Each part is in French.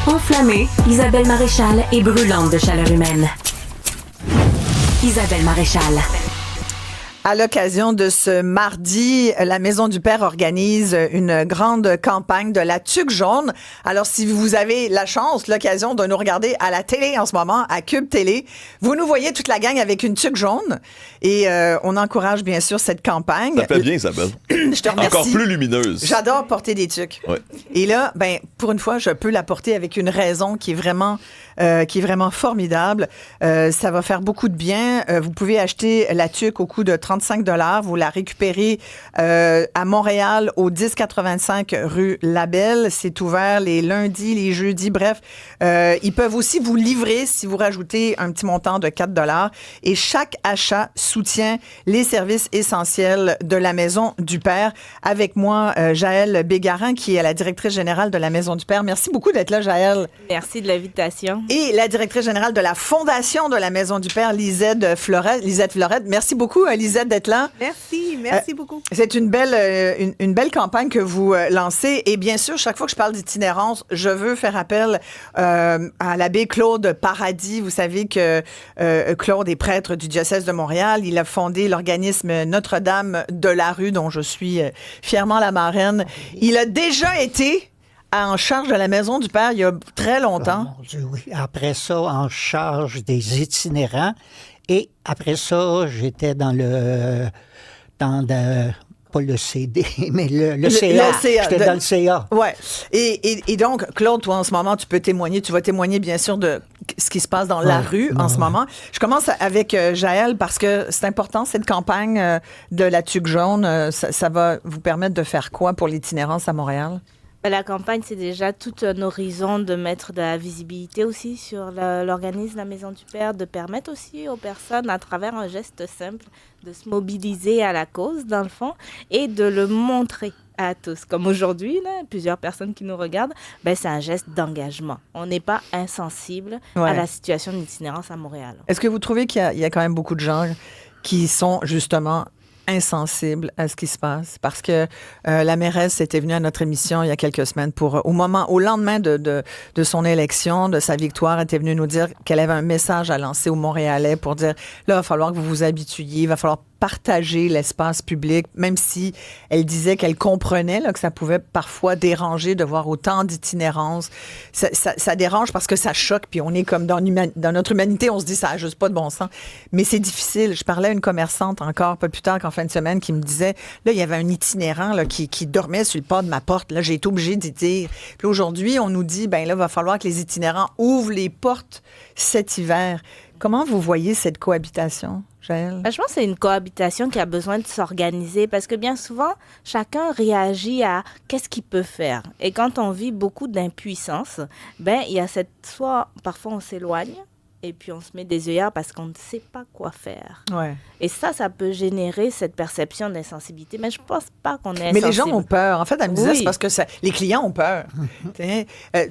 Enflammée, Isabelle Maréchal est brûlante de chaleur humaine. Isabelle Maréchal. À l'occasion de ce mardi, la Maison du Père organise une grande campagne de la tuque jaune. Alors, si vous avez la chance, l'occasion de nous regarder à la télé en ce moment, à Cube Télé, vous nous voyez toute la gang avec une tuque jaune. Et on encourage bien sûr cette campagne. Ça fait bien, Isabelle. Je te remercie. Encore plus lumineuse. J'adore porter des tuques. Ouais. Et là, ben, pour une fois, je peux la porter avec une raison qui est vraiment formidable. Ça va faire beaucoup de bien. Vous pouvez acheter la tuque au coût de 35 $. Vous la récupérez à Montréal, au 1085 rue Labelle. C'est ouvert les lundis, les jeudis. Bref, ils peuvent aussi vous livrer si vous rajoutez un petit montant de 4 $. Et chaque achat soutient les services essentiels de la Maison du Père. Avec moi, Jaëlle Bégarin, qui est la directrice générale de la Maison du Père. Merci beaucoup d'être là, Jaëlle. Merci de l'invitation. Et la directrice générale de la Fondation de la Maison du Père, Lisette Florette. Merci beaucoup, Lisette, d'être là. Merci beaucoup. C'est une belle campagne que vous lancez. Et bien sûr, chaque fois que je parle d'itinérance, je veux faire appel à l'abbé Claude Paradis. Vous savez que Claude est prêtre du diocèse de Montréal. Il a fondé l'organisme Notre-Dame de la Rue, dont je suis fièrement la marraine. Il a déjà été en charge de la Maison du Père il y a très longtemps. Oh, mon Dieu, oui. Après ça, en charge des itinérants. Et après ça, j'étais dans pas le CD, mais le CA. J'étais dans le CA. Ouais. Et donc, Claude, toi, en ce moment, tu peux témoigner. Tu vas témoigner, bien sûr, de ce qui se passe dans la rue en ce moment. Je commence avec Jaëlle parce que c'est important, cette campagne de la tuque jaune. Ça va vous permettre de faire quoi pour l'itinérance à Montréal? La campagne, c'est déjà tout un horizon de mettre de la visibilité aussi sur l'organisme La Maison du Père, de permettre aussi aux personnes, à travers un geste simple, de se mobiliser à la cause, dans le fond, et de le montrer à tous. Comme aujourd'hui, là, plusieurs personnes qui nous regardent, ben, c'est un geste d'engagement. On n'est pas insensible à la situation de l'itinérance à Montréal. Est-ce que vous trouvez qu'il y a quand même beaucoup de gens qui sont justement insensible à ce qui se passe parce que la mairesse était venue à notre émission il y a quelques semaines pour au lendemain de son élection, de sa victoire, elle était venue nous dire qu'elle avait un message à lancer aux Montréalais pour dire là, il va falloir que vous vous habituiez, il va falloir partager l'espace public, même si elle disait qu'elle comprenait là, que ça pouvait parfois déranger de voir autant d'itinérance. Ça dérange parce que ça choque, puis on est comme dans notre humanité, on se dit ça n'a juste pas de bon sens. Mais c'est difficile. Je parlais à une commerçante encore, pas plus tard qu'en fin de semaine, qui me disait, là, il y avait un itinérant là, qui dormait sur le pas de ma porte. Là, j'ai été obligée d'y dire. Puis aujourd'hui, on nous dit, ben là, il va falloir que les itinérants ouvrent les portes cet hiver. Comment vous voyez cette cohabitation, Jaëlle? Je pense que c'est une cohabitation qui a besoin de s'organiser parce que bien souvent, chacun réagit à qu'est-ce qu'il peut faire. Et quand on vit beaucoup d'impuissance, ben il y a soit parfois on s'éloigne et puis on se met des œillères parce qu'on ne sait pas quoi faire. Ouais. Et ça peut générer cette perception d'insensibilité. Mais je ne pense pas qu'on est insensible. Mais les gens ont peur. En fait, elle me disait, c'est parce que les clients ont peur.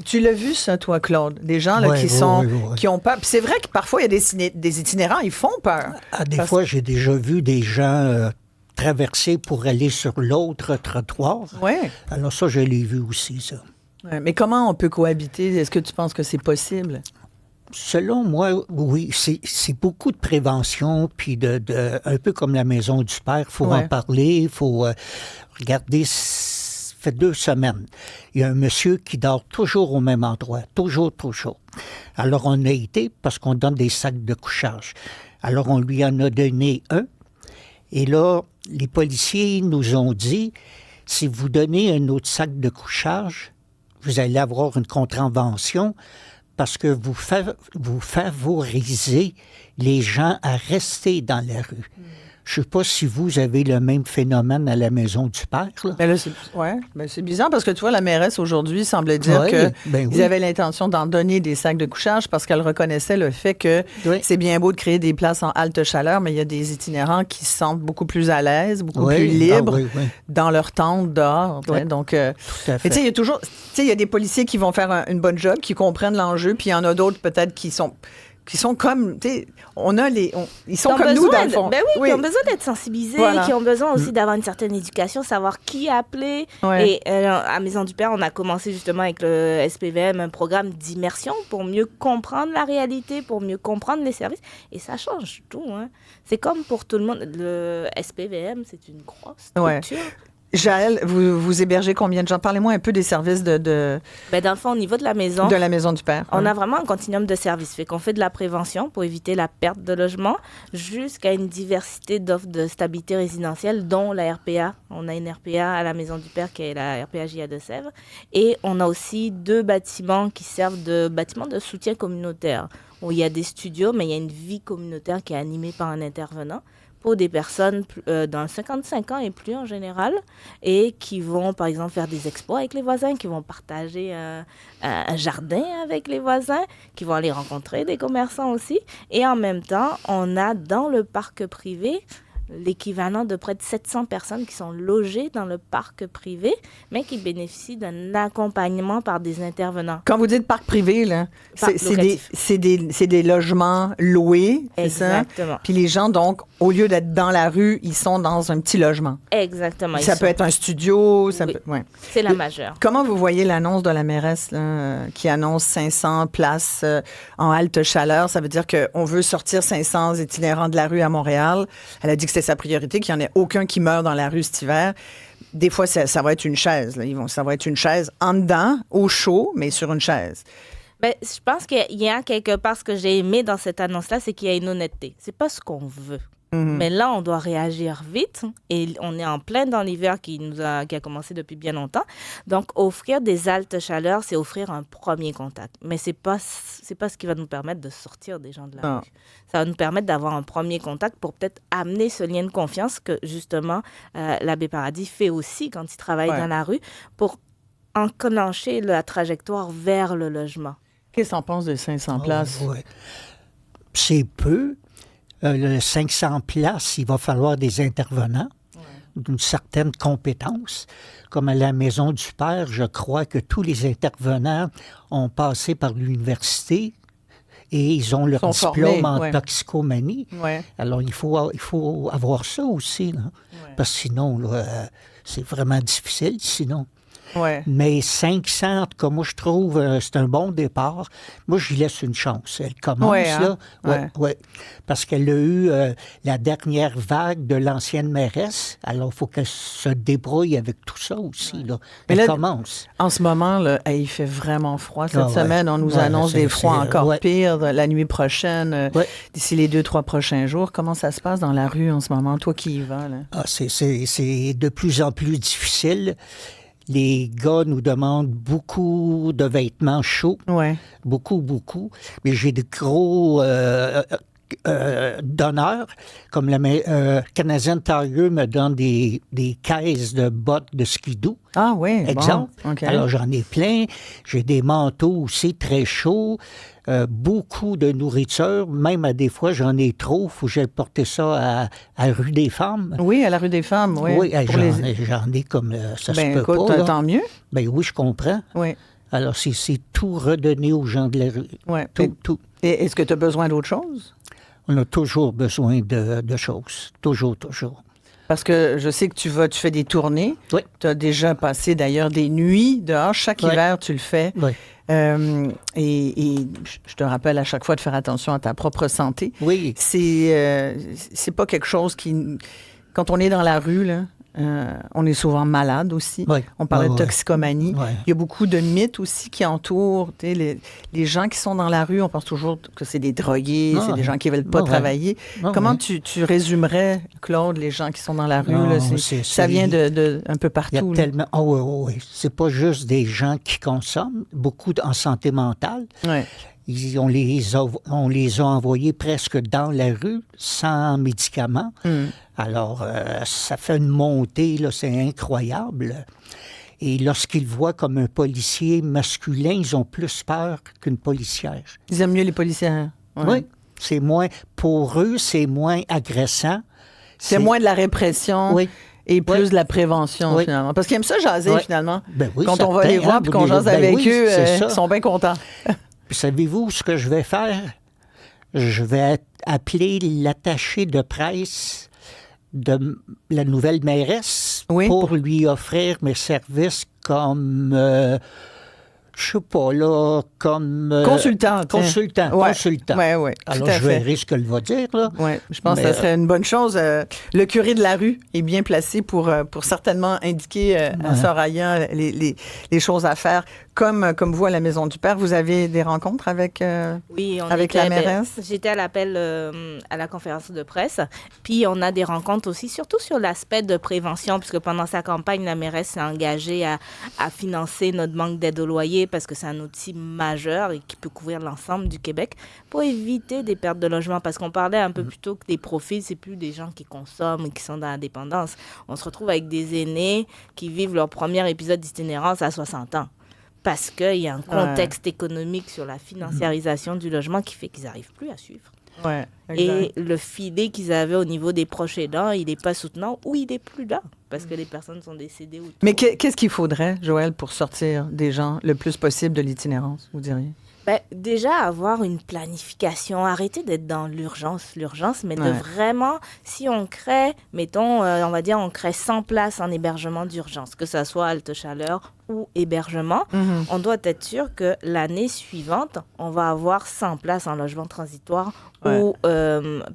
Tu l'as vu, ça, toi, Claude? Des gens là, qui ont peur. Puis c'est vrai que parfois, il y a des itinérants, ils font peur. Des fois, j'ai déjà vu des gens traverser pour aller sur l'autre trottoir. Ouais. Alors ça, je l'ai vu aussi, ça. Ouais, mais comment on peut cohabiter? Est-ce que tu penses que c'est possible? Selon moi, oui, c'est beaucoup de prévention, puis un peu comme la Maison du Père, il faut en parler, il faut regarder. Ça fait 2 semaines. Il y a un monsieur qui dort toujours au même endroit, toujours. Alors, on a été, parce qu'on donne des sacs de couchage. Alors, on lui en a donné un, et là, les policiers nous ont dit, si vous donnez un autre sac de couchage, vous allez avoir une contravention, parce que vous favorisez les gens à rester dans la rue. Je ne sais pas si vous avez le même phénomène à la Maison du Père. Là. Ben là, c'est bizarre parce que tu vois, la mairesse aujourd'hui semblait dire qu'ils avaient l'intention d'en donner des sacs de couchage parce qu'elle reconnaissait le fait que c'est bien beau de créer des places en halte chaleur, mais il y a des itinérants qui se sentent beaucoup plus à l'aise, beaucoup plus libres dans leur tente dehors. Donc, tu sais, il y a des policiers qui vont faire une bonne job, qui comprennent l'enjeu, puis il y en a d'autres peut-être qui sont qui sont comme, tu sais, ils sont Qui ont comme nous, besoin dans le fond. Ben oui, qui ont besoin d'être sensibilisés, Voilà. qui ont besoin aussi d'avoir une certaine éducation, savoir qui appeler. Ouais. Et à Maison du Père, on a commencé justement avec le SPVM, un programme d'immersion pour mieux comprendre la réalité, pour mieux comprendre les services. Et ça change tout. Hein. C'est comme pour tout le monde. Le SPVM, c'est une grosse structure. Jaël, vous hébergez combien de gens? Parlez-moi un peu des services Ben, dans le fond, au niveau de la maison, de la Maison du Père. on a vraiment un continuum de services. Fait qu'on fait de la prévention pour éviter la perte de logement jusqu'à une diversité d'offres de stabilité résidentielle, dont la RPA. On a une RPA à la Maison du Père qui est la RPA JA de Sèvres. Et on a aussi 2 bâtiments qui servent de bâtiments de soutien communautaire, où il y a des studios, mais il y a une vie communautaire qui est animée par un intervenant pour des personnes dans 55 ans et plus en général, et qui vont, par exemple, faire des expos avec les voisins, qui vont partager un jardin avec les voisins, qui vont aller rencontrer des commerçants aussi. Et en même temps, on a dans le parc privé l'équivalent de près de 700 personnes qui sont logées dans le parc privé, mais qui bénéficient d'un accompagnement par des intervenants. Quand vous dites parc privé, là, Parc locatif. c'est des logements loués, c'est ça? Exactement. Puis les gens, donc, au lieu d'être dans la rue, ils sont dans un petit logement. Exactement. Ça peut être un studio, ça Oui. peut... Ouais. C'est la majeure. Comment vous voyez l'annonce de la mairesse là, qui annonce 500 places en halte chaleur? Ça veut dire qu'on veut sortir 500 itinérants de la rue à Montréal. Elle a dit que c'est sa priorité, qu'il n'y en ait aucun qui meurt dans la rue cet hiver. Des fois, ça va être une chaise. Là. Ça va être une chaise en dedans, au chaud, mais sur une chaise. Ben, je pense qu'il y a quelque part ce que j'ai aimé dans cette annonce-là, c'est qu'il y a une honnêteté. C'est pas ce qu'on veut. Mais là, on doit réagir vite et on est en plein dans l'hiver qui a commencé depuis bien longtemps. Donc, offrir des haltes chaleurs, c'est offrir un premier contact. Mais c'est pas ce qui va nous permettre de sortir des gens de la rue. Ça va nous permettre d'avoir un premier contact pour peut-être amener ce lien de confiance que, justement, l'abbé Paradis fait aussi quand il travaille dans la rue pour enclencher la trajectoire vers le logement. Qu'est-ce qu'on pense de 500 places? Ouais. C'est peu. Le 500 places, il va falloir des intervenants d'une certaine compétence. Comme à la Maison du Père, je crois que tous les intervenants ont passé par l'université et ils ont leur diplôme en toxicomanie. Ouais. Alors, il faut avoir ça aussi, là. Parce que sinon, là, c'est vraiment difficile, sinon. Ouais. Mais 500, comme moi, je trouve, c'est un bon départ. Moi, je lui laisse une chance. Elle commence, là. Ouais. Parce qu'elle a eu la dernière vague de l'ancienne mairesse. Alors, il faut qu'elle se débrouille avec tout ça aussi, là. Elle commence. En ce moment, là, il fait vraiment froid cette semaine. On nous annonce des froids encore pires la nuit prochaine, d'ici les 2-3 prochains jours. Comment ça se passe dans la rue en ce moment? Toi qui y vas, là? Ah, c'est de plus en plus difficile. Les gars nous demandent beaucoup de vêtements chauds. Ouais. Beaucoup. Mais j'ai de gros donneurs, comme le Canadian Tire me donne des caisses de bottes de skidoo. Ah oui, exemple. Bon, okay. Alors, j'en ai plein. J'ai des manteaux aussi très chauds. Beaucoup de nourriture. Même à des fois, j'en ai trop. Il faut que j'aille porter ça à Rue des Femmes. Oui, à la Rue des Femmes, oui. Oui, j'en ai comme ça se peut écoute, pas. Là. Tant mieux. Ben oui, je comprends. Oui. Alors, c'est tout redonné aux gens de la rue. Oui. Tout. Et est-ce que tu as besoin d'autre chose? On a toujours besoin de choses. Toujours. Parce que je sais que tu fais des tournées. Oui. Tu as déjà passé d'ailleurs des nuits dehors. Chaque hiver, tu le fais. Oui. Et je te rappelle à chaque fois de faire attention à ta propre santé. Oui. C'est pas quelque chose qui... Quand on est dans la rue, là, on est souvent malade aussi. Oui. On parlait de toxicomanie. Oui. Il y a beaucoup de mythes aussi qui entourent les gens qui sont dans la rue. On pense toujours que c'est des drogués, c'est des gens qui ne veulent pas travailler. Comment tu résumerais, Claude, les gens qui sont dans la rue? Non, là, ça vient de un peu partout. Il y a tellement... oui. C'est pas juste des gens qui consomment, beaucoup en santé mentale. Oui. On les a envoyés presque dans la rue, sans médicaments. Alors, ça fait une montée, là, c'est incroyable. Et lorsqu'ils voient comme un policier masculin, ils ont plus peur qu'une policière. Ils aiment mieux les policières. Ouais. Oui, c'est moins... Pour eux, c'est moins agressant. C'est moins de la répression. Oui. Et plus de la prévention, finalement. Parce qu'ils aiment ça jaser, finalement. Ben oui, quand on va les voir et qu'on jase avec eux, ils sont bien contents. Puis savez-vous ce que je vais faire? je vais appeler l'attaché de presse de la nouvelle mairesse pour lui offrir mes services comme... je sais pas, là, comme... Consultant. Consultant. Oui. Alors, je verrai ce qu'elle va dire, là. Oui, je pense que ça serait une bonne chose. Le curé de la rue est bien placé pour certainement indiquer à Soraya les choses à faire. Comme vous, à la Maison du Père, vous avez des rencontres avec, avec la mairesse? J'étais à l'appel à la conférence de presse. Puis, on a des rencontres aussi, surtout sur l'aspect de prévention, puisque pendant sa campagne, la mairesse s'est engagée à financer notre manque d'aide au loyer, parce que c'est un outil majeur et qui peut couvrir l'ensemble du Québec, pour éviter des pertes de logement. Parce qu'on parlait un peu plus tôt que des profils, c'est plus des gens qui consomment et qui sont dans la dépendance. On se retrouve avec des aînés qui vivent leur premier épisode d'itinérance à 60 ans. Parce qu'il y a un contexte économique sur la financiarisation du logement qui fait qu'ils n'arrivent plus à suivre. Ouais, et le filet qu'ils avaient au niveau des proches aidants, il n'est pas soutenant ou il n'est plus là parce que les personnes sont décédées. Mais qu'est-ce qu'il faudrait, Joëlle, pour sortir des gens le plus possible de l'itinérance, vous diriez? Déjà, avoir une planification, arrêter d'être dans l'urgence, mais de vraiment, si on crée, mettons, on va dire, on crée 100 places en hébergement d'urgence, que ce soit halte chaleur ou hébergement, on doit être sûr que l'année suivante, on va avoir 100 places en logement transitoire ou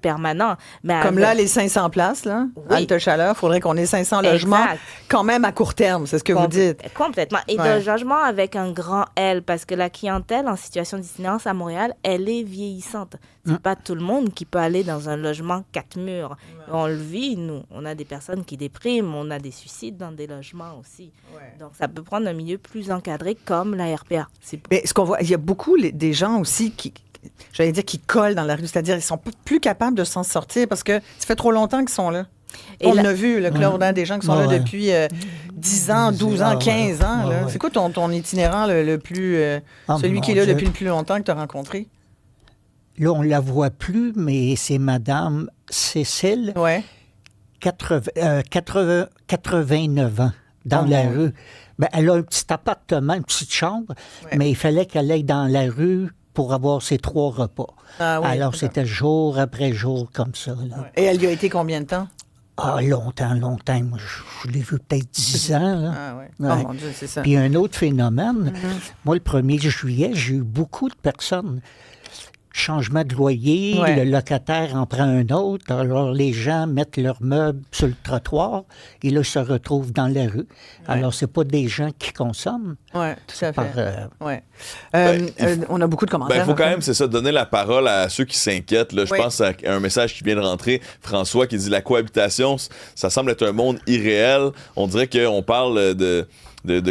permanent. Mais comme là, les 500 places, là, halte chaleur, il faudrait qu'on ait 500 logements quand même à court terme, c'est ce que vous dites. Complètement. Et de logement avec un grand L, parce que la clientèle en situation d'itinérance à Montréal, elle est vieillissante. C'est pas tout le monde qui peut aller dans un logement 4 murs. On le vit, nous. On a des personnes qui dépriment, on a des suicides dans des logements aussi. Donc, ça peut prendre un milieu plus encadré comme la RPA. Mais ce qu'on voit, il y a beaucoup des gens aussi qui collent dans la rue, c'est-à-dire ils sont plus capables de s'en sortir parce que ça fait trop longtemps qu'ils sont là. On l'a vu, le Claude, des gens qui sont là depuis 10 ans, 12 ans, 15 ans. Là. C'est quoi ton itinérant le plus... celui qui est là depuis le plus longtemps que tu as rencontré? Là, on ne la voit plus, mais c'est Madame Cécile, 89 ans, dans la rue. Ben, elle a un petit appartement, une petite chambre, mais il fallait qu'elle aille dans la rue pour avoir ses 3 repas. Alors, c'était jour après jour comme ça. Là. Et elle y a été combien de temps? Longtemps. Moi, je l'ai vu peut-être 10 ans. Là. Oh mon Dieu, c'est ça. Puis un autre phénomène, moi, le 1er juillet, j'ai eu beaucoup de personnes. Changement de loyer, le locataire en prend un autre. Alors, les gens mettent leurs meubles sur le trottoir et là, ils se retrouvent dans la rue. Alors, c'est pas des gens qui consomment. Oui, tout à fait. On a beaucoup de commentaires. Il faut quand même, c'est ça, donner la parole à ceux qui s'inquiètent. Là. Je pense à un message qui vient de rentrer. François qui dit « La cohabitation, ça semble être un monde irréel. On dirait qu'on parle de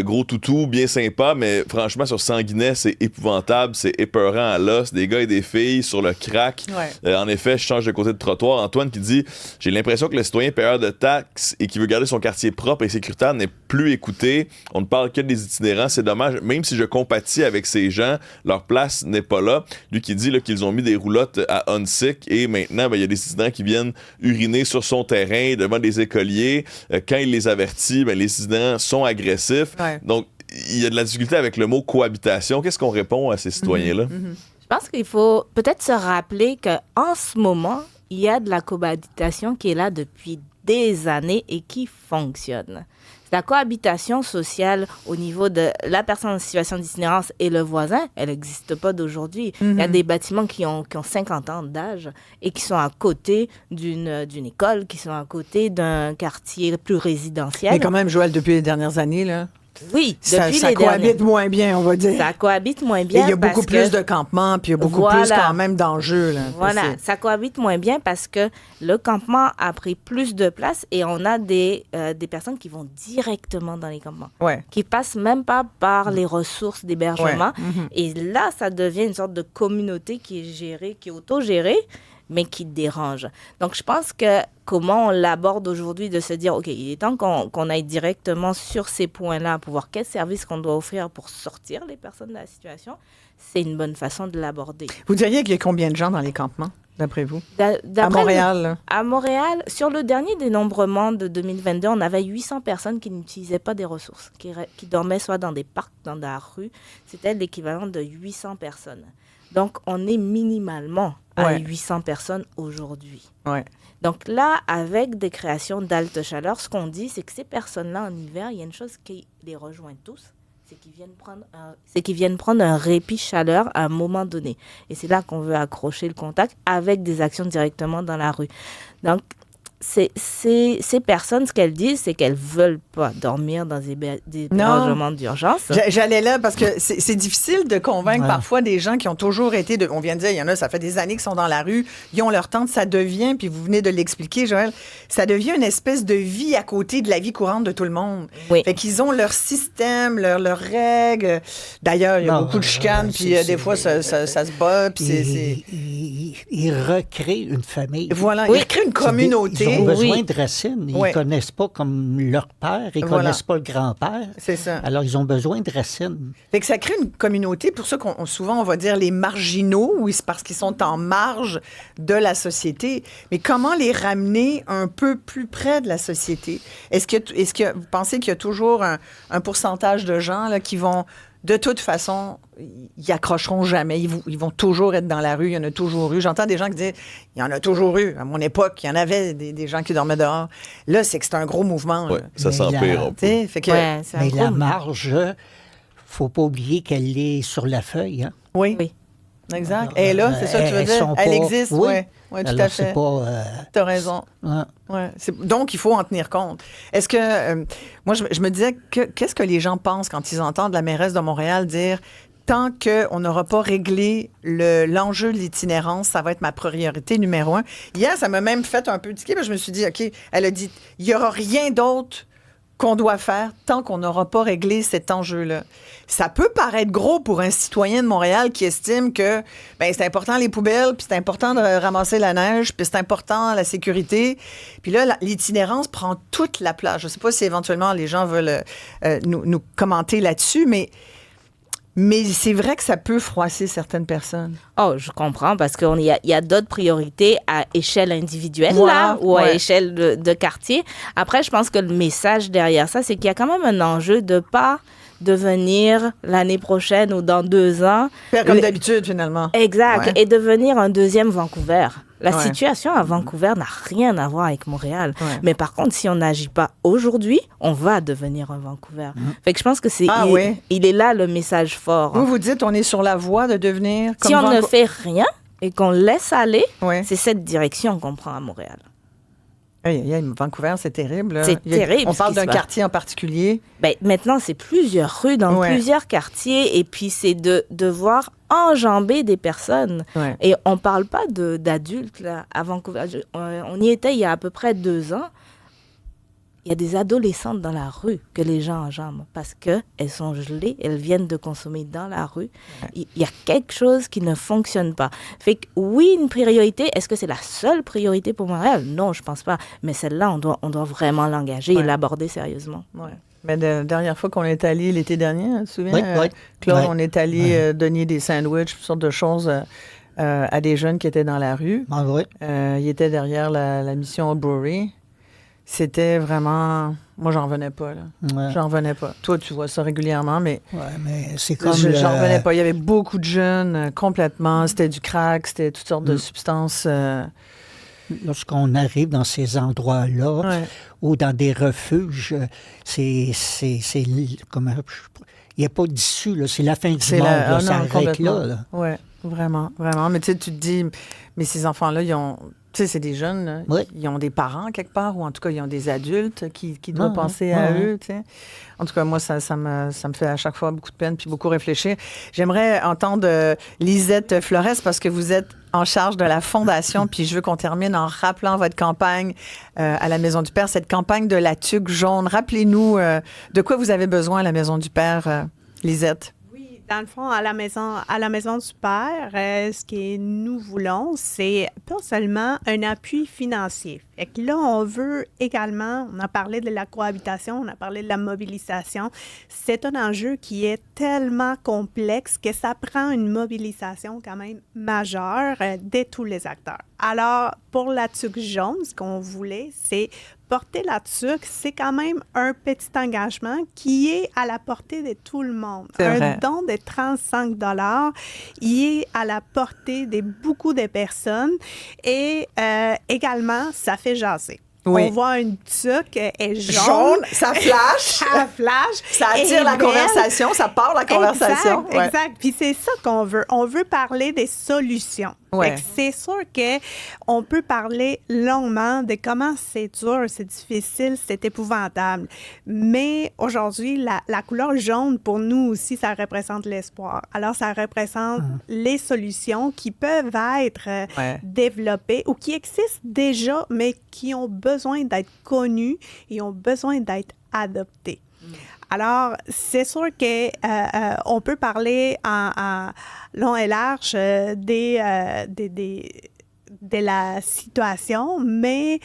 gros toutous bien sympas, mais franchement, sur Sanguinet, c'est épouvantable, c'est épeurant à l'os, des gars et des filles sur le crack. En effet, je change de côté de trottoir. Antoine qui dit « J'ai l'impression que le citoyen payeur de taxes et qui veut garder son quartier propre et sécuritaire n'est plus écouté. On ne parle que des itinérants, c'est dommage. Même si je compatis avec ces gens, leur place n'est pas là. » Lui qui dit là, qu'ils ont mis des roulottes à Huntsic et maintenant, il y a des itinérants qui viennent uriner sur son terrain devant des écoliers. Quand il les avertit, les itinérants sont agressifs. Donc, il y a de la difficulté avec le mot cohabitation. Qu'est-ce qu'on répond à ces citoyens-là? Je pense qu'il faut peut-être se rappeler qu'en ce moment, il y a de la cohabitation qui est là depuis des années et qui fonctionne. La cohabitation sociale au niveau de la personne en situation d'itinérance et le voisin, elle n'existe pas d'aujourd'hui. Il y a des bâtiments qui ont 50 ans d'âge et qui sont à côté d'une école, qui sont à côté d'un quartier plus résidentiel. Mais quand même, Joëlle, depuis les dernières années, là... Oui, ça cohabite moins bien, on va dire. Ça cohabite moins bien. Et il y a beaucoup plus de campements, puis il y a beaucoup plus quand même d'enjeux. Là, ça cohabite moins bien parce que le campement a pris plus de place et on a des personnes qui vont directement dans les campements, qui passent même pas par les ressources d'hébergement. Et là, ça devient une sorte de communauté qui est gérée, qui est autogérée, mais qui dérange. Donc, je pense que comment on l'aborde aujourd'hui, de se dire, OK, il est temps qu'on aille directement sur ces points-là pour voir quels services qu'on doit offrir pour sortir les personnes de la situation, c'est une bonne façon de l'aborder. Vous diriez qu'il y a combien de gens dans les campements? d'après vous? À À Montréal, là. À Montréal, sur le dernier dénombrement de 2022, on avait 800 personnes qui n'utilisaient pas des ressources, qui dormaient soit dans des parcs, dans la rue. C'était l'équivalent de 800 personnes. Donc, on est minimalement à 800 personnes aujourd'hui. Ouais. Donc là, avec des créations d'altes chaleurs, ce qu'on dit, c'est que ces personnes-là, en hiver, il y a une chose qui les rejoint tous, c'est qu'ils viennent prendre un répit chaleur à un moment donné. Et c'est là qu'on veut accrocher le contact avec des actions directement dans la rue. Donc, ces personnes, ce qu'elles disent, c'est qu'elles ne veulent pas dormir dans des hébergements d'urgence. J'allais là parce que c'est difficile de convaincre parfois des gens qui ont toujours été... on vient de dire, il y en a, ça fait des années qu'ils sont dans la rue, ils ont leur tente, ça devient, puis vous venez de l'expliquer, Joël, ça devient une espèce de vie à côté de la vie courante de tout le monde. Oui. Fait qu'ils ont leur système, leurs règles. D'ailleurs, il y a beaucoup de chicanes, puis des fois, ça se bat, puis Ils recréent une famille. Voilà, ils recréent une communauté. Ils ont besoin de racines. Ils ne connaissent pas comme leur père, ils ne connaissent pas le grand-père. C'est ça. Alors, ils ont besoin de racines. Fait que ça crée une communauté, pour ça qu'on souvent on va dire les marginaux, oui, c'est parce qu'ils sont en marge de la société. Mais comment les ramener un peu plus près de la société? Est-ce que vous pensez qu'il y a toujours un pourcentage de gens là, qui vont, de toute façon, ils accrocheront jamais. Ils vont toujours être dans la rue. Il y en a toujours eu. J'entends des gens qui disent, il y en a toujours eu. À mon époque, il y en avait des gens qui dormaient dehors. Là, c'est que c'est un gros mouvement. Ouais, ça s'empire un peu. Fait que, mais la marge, il ne faut pas oublier qu'elle est sur la feuille. Hein? Oui. Exact. Et là, c'est ça que tu veux dire? Elle existe, oui. Oui, tout à fait. Tu as raison. Ouais. Donc, il faut en tenir compte. Est-ce que... moi, je me disais, qu'est-ce que les gens pensent quand ils entendent la mairesse de Montréal dire « Tant qu'on n'aura pas réglé l'enjeu de l'itinérance, ça va être ma priorité numéro 1. » Hier, ça m'a même fait un peu tiquer, mais je me suis dit, OK, elle a dit « Il n'y aura rien d'autre qu'on doit faire tant qu'on n'aura pas réglé cet enjeu-là. » Ça peut paraître gros pour un citoyen de Montréal qui estime que c'est important les poubelles, puis c'est important de ramasser la neige, puis c'est important la sécurité. Puis là, l'itinérance prend toute la place. Je ne sais pas si éventuellement les gens veulent nous commenter là-dessus, mais c'est vrai que ça peut froisser certaines personnes. Oh, je comprends, parce qu'il y a d'autres priorités à échelle individuelle ou à échelle de quartier. Après, je pense que le message derrière ça, c'est qu'il y a quand même un enjeu de pas devenir l'année prochaine ou dans 2 ans. Faire comme d'habitude, finalement. Exact. Ouais. Et devenir un deuxième Vancouver. La situation à Vancouver n'a rien à voir avec Montréal. Ouais. Mais par contre, si on n'agit pas aujourd'hui, on va devenir un Vancouver. Fait que je pense que il est là le message fort. Vous dites, on est sur la voie de devenir comme si on ne fait rien et qu'on laisse aller, c'est cette direction qu'on prend à Montréal. Vancouver, c'est terrible. C'est terrible. On parle d'un quartier en particulier. Maintenant, c'est plusieurs rues dans plusieurs quartiers. Et puis, c'est de devoir enjamber des personnes. Ouais. Et on ne parle pas d'adultes là, à Vancouver. On y était il y a à peu près 2 ans. Il y a des adolescentes dans la rue que les gens enjambent parce qu'elles sont gelées, elles viennent de consommer dans la rue. Il y a quelque chose qui ne fonctionne pas. Fait que oui, une priorité. Est-ce que c'est la seule priorité pour Montréal? Non, je pense pas. Mais celle-là, on doit vraiment l'engager et l'aborder sérieusement. Ouais. Mais la dernière fois qu'on est allé, l'été dernier, tu te souviens, Claude, on est allé donner des sandwichs, toutes sortes de choses à des jeunes qui étaient dans la rue. Ils étaient derrière la mission O'Brewery. C'était vraiment... Moi, j'en revenais pas, là. Ouais. J'en revenais pas. Toi, tu vois ça régulièrement, mais... Oui, mais c'est comme... J'en revenais pas. Il y avait beaucoup de jeunes, complètement. C'était du crack, c'était toutes sortes de substances... Lorsqu'on arrive dans ces endroits-là, ou dans des refuges, c'est comme... Il n'y a pas d'issue, là. C'est la fin du monde, ça arrête là. Oui, vraiment, vraiment. Mais tu sais, tu te dis... Mais ces enfants-là, ils ont... Tu sais, c'est des jeunes, ils ont des parents quelque part, ou en tout cas, ils ont des adultes qui doivent penser à eux, tu sais. En tout cas, moi, ça me fait à chaque fois beaucoup de peine puis beaucoup réfléchir. J'aimerais entendre Lisette Flores, parce que vous êtes en charge de la Fondation, puis je veux qu'on termine en rappelant votre campagne à la Maison du Père, cette campagne de la tuque jaune. Rappelez-nous de quoi vous avez besoin à la Maison du Père, Lisette. Oui, Dans le fond, à la maison du Père, ce que nous voulons, c'est pas seulement un appui financier. Fait que là, on veut également, on a parlé de la cohabitation, on a parlé de la mobilisation. C'est un enjeu qui est tellement complexe que ça prend une mobilisation quand même majeure de tous les acteurs. Alors, pour la tuque jaune, ce qu'on voulait, c'est porter la tuque, c'est quand même un petit engagement qui est à la portée de tout le monde. Un don de 35 $, il est à la portée de beaucoup de personnes et également, ça fait jaser. Oui. On voit une tuque, elle est jaune, ça flash. Ça flash. Ça attire la conversation, ça part la conversation. Exact, exact. Puis c'est ça qu'on veut. On veut parler des solutions. Ouais. C'est sûr qu'on peut parler longuement de comment c'est dur, c'est difficile, c'est épouvantable. Mais aujourd'hui, la couleur jaune, pour nous aussi, ça représente l'espoir. Alors, ça représente les solutions qui peuvent être développées ou qui existent déjà, mais qui ont besoin d'être connues et ont besoin d'être adoptées. Alors, c'est sûr qu'on peut parler en long et large de la situation, mais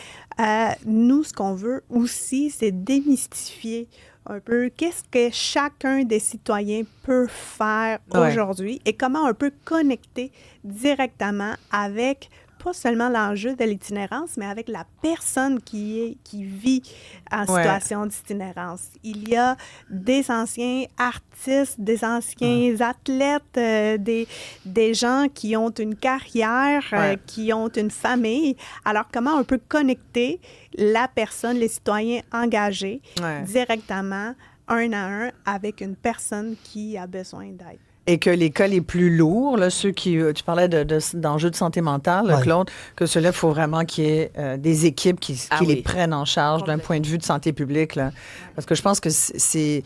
nous, ce qu'on veut aussi, c'est démystifier un peu qu'est-ce que chacun des citoyens peut faire aujourd'hui et comment on peut connecter directement avec pas seulement l'enjeu de l'itinérance, mais avec la personne qui vit en situation d'itinérance. Il y a des anciens artistes, des anciens athlètes, des gens qui ont une carrière, qui ont une famille. Alors, comment on peut connecter la personne, les citoyens engagés, directement, un à un, avec une personne qui a besoin d'aide? Et que les cas les plus lourds, là, ceux qui, tu parlais d'enjeux de santé mentale, là, Claude, que ceux-là, il faut vraiment qu'il y ait des équipes qui les prennent en charge d'un point de vue de santé publique. Là. Parce que je pense que ces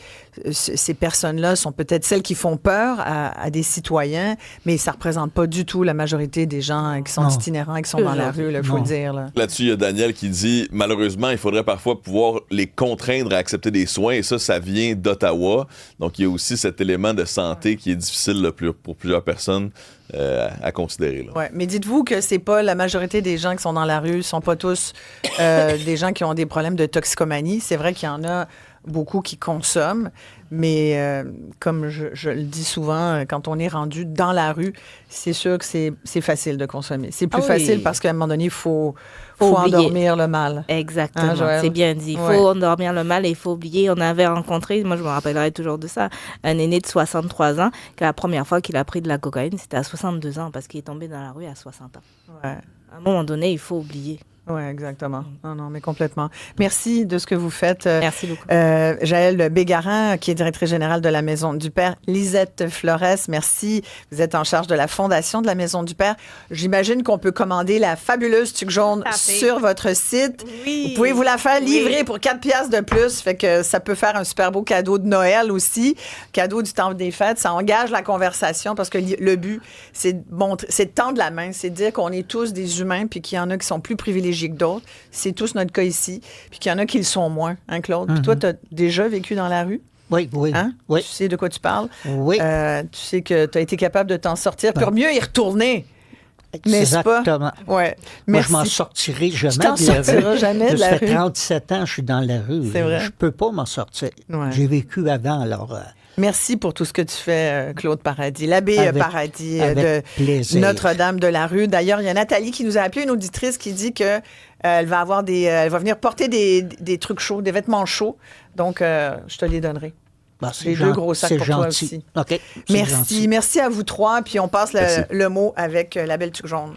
personnes-là sont peut-être celles qui font peur à des citoyens, mais ça ne représente pas du tout la majorité des gens qui sont itinérants et qui sont dans la rue, il faut le dire. Là-dessus, il y a Daniel qui dit, malheureusement, il faudrait parfois pouvoir les contraindre à accepter des soins, et ça vient d'Ottawa. Donc, il y a aussi cet élément de santé qui est difficile là, pour plusieurs personnes à considérer. Oui, mais dites-vous que c'est pas la majorité des gens qui sont dans la rue, sont pas tous des gens qui ont des problèmes de toxicomanie. C'est vrai qu'il y en a beaucoup qui consomment, mais comme je le dis souvent, quand on est rendu dans la rue, c'est sûr que c'est facile de consommer. C'est plus facile parce qu'à un moment donné, il faut endormir le mal. Exactement, hein, c'est bien dit. Il faut endormir le mal et il faut oublier. On avait rencontré, moi je me rappellerai toujours de ça, un aîné de 63 ans, que la première fois qu'il a pris de la cocaïne, c'était à 62 ans parce qu'il est tombé dans la rue à 60 ans. Ouais. À un moment donné, il faut oublier. Oui, exactement. Non, mais complètement. Merci de ce que vous faites. Merci beaucoup. Jaëlle Bégarin, qui est directrice générale de la Maison du Père. Lisette Flores, merci. Vous êtes en charge de la fondation de la Maison du Père. J'imagine qu'on peut commander la fabuleuse tuque jaune sur votre site. Oui. Vous pouvez vous la faire livrer pour 4 piastres de plus. Fait que ça peut faire un super beau cadeau de Noël aussi. Cadeau du temps des fêtes. Ça engage la conversation parce que le but, c'est de tendre la main. C'est de dire qu'on est tous des humains puis qu'il y en a qui sont plus privilégiés que d'autres. C'est tous notre cas ici. Puis qu'il y en a qui le sont moins, hein, Claude? Puis toi, tu as déjà vécu dans la rue? Oui. Hein? Oui. Tu sais de quoi tu parles? Oui. Tu sais que tu as été capable de t'en sortir pour mieux y retourner. Exactement. Ouais. Moi, je m'en sortirai jamais tu t'en de la rue. sortiras jamais de la Ça rue. fait 37 ans que je suis dans la rue. C'est vrai. Je peux pas m'en sortir. Ouais. J'ai vécu avant, alors... Merci pour tout ce que tu fais, Claude Paradis. L'abbé Paradis de plaisir. Notre-Dame de la Rue. D'ailleurs, il y a Nathalie qui nous a appelé, une auditrice qui dit que elle va venir porter des trucs chauds, des vêtements chauds. Donc, je te les donnerai. J'ai 2 gros sacs pour toi aussi. OK. Merci à vous 3. Puis on passe le mot avec la belle tuque jaune.